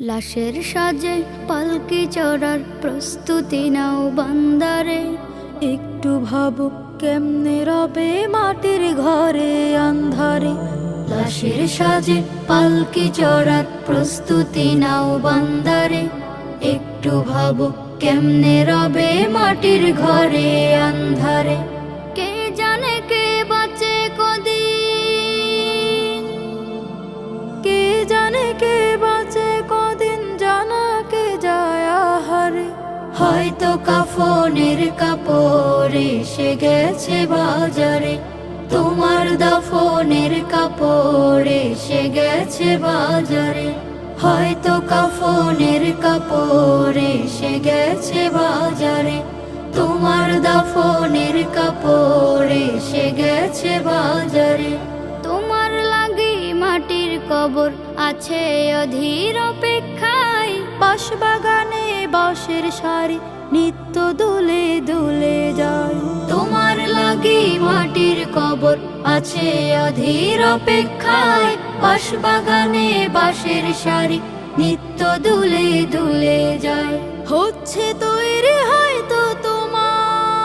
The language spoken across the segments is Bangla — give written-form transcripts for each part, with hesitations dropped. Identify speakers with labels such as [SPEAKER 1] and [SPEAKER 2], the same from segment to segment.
[SPEAKER 1] লাশের সাজে পালকি চড়ার প্রস্তুতি নাও বান্দারে।
[SPEAKER 2] একটু ভাবো কেমনে রবে মাটির ঘরে আন্ধারে।
[SPEAKER 1] লাশের সাজে পালকি চড়ার প্রস্তুতি নাও বান্দারে। একটু ভাবো কেমনে রবে মাটির ঘরে আন্ধারে। কে জানে কে বাঁচে কদিন,
[SPEAKER 2] কে জানে কে বাঁচে কদিন, জানা কে যায় আহারে।
[SPEAKER 1] হয়তো কাফনের কাপড় এসে গেছে বাজারে। তোমার দাফনের কাপড় এসে গেছে বাজারে। হয়তো কাফনের কাপড় এসে গেছে বাজারে। তোমার দাফনের কাপড় এসে গেছে বাজারে। তোমার লাগি মাটির কবর আছে অধীর অপেক্ষায়।
[SPEAKER 2] বাঁশ বাগানে বাঁশের সারি নিত্য দুলে দুলে যায়।
[SPEAKER 1] তোমার লাগি মাটির কবর আছে অধীর অপেক্ষায়। বাঁশ বাগানে বাঁশের সারি নিত্য দুলে দুলে যায়।
[SPEAKER 2] হচ্ছে তৈরি হয়তো তোমার,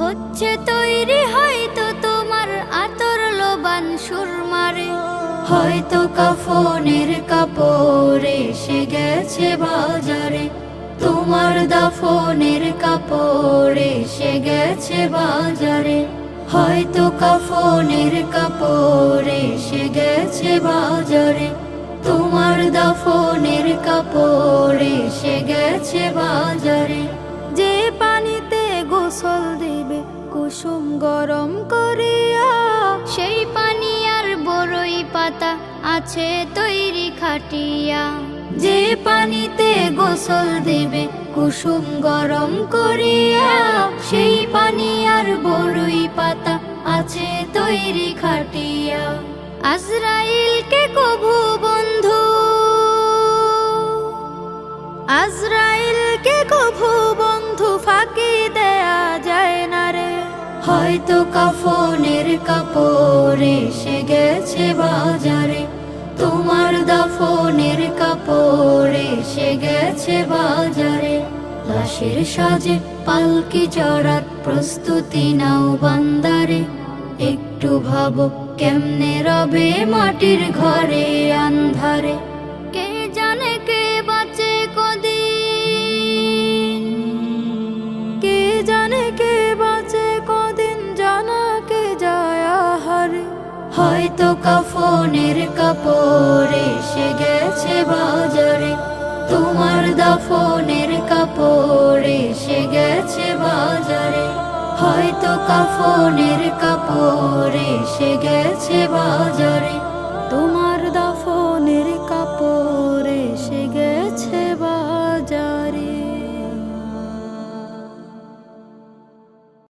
[SPEAKER 1] হচ্ছে তৈরি হয়তো তোমার আতর লোবান সুরমারে। হয়তো কাফনের কাপড় এসে গেছে বাজারে। তোমার দাফনের কাপড় এসে গেছে বাজারে। হয়তো কাফনের কাপড় এসে গেছে বাজারে। তোমার দাফনের কাপড় এসে গেছে বাজারে।
[SPEAKER 2] যে পানিতে গোসল দিবে কুসুম গরম করিয়া,
[SPEAKER 1] সেই পানি আর বড়ই পাতা আছে তৈরি খাটিয়া। যে পানিতে গোসল দিবে কুসুম গরম করিয়া, সেই পানি আর বড়ই পাতা আছে তৈরি খাটিয়া। আজরাইলকে কভু বন্ধু,
[SPEAKER 2] আজরাইলকে কভু বন্ধু ফাঁকি দেয়া যায় না রে।
[SPEAKER 1] হয়তো কাফনের কাপড় এসে গেছে বাজারে। তোমার দাফনের কাপড় এসে গেছে বাজারে। লাশের সাজে পালকি চড়ার প্রস্তুতি নাও বান্দারে। একটু ভাবো কেমনে রবে মাটির ঘরে আন্ধারে। কে জানে কে বাঁচে কদিন,
[SPEAKER 2] কে জানে কে বাঁচে কদিন, জানা কে যায় আহারে।
[SPEAKER 1] হয়তো কাফনের কাপড় এসে গেছে বাজারে। তোমার দাফনের কাপড় এসে গেছে বাজারে। হয়তো কাফনের কাপড় এসে গেছে বাজারে।
[SPEAKER 2] তোমার দাফন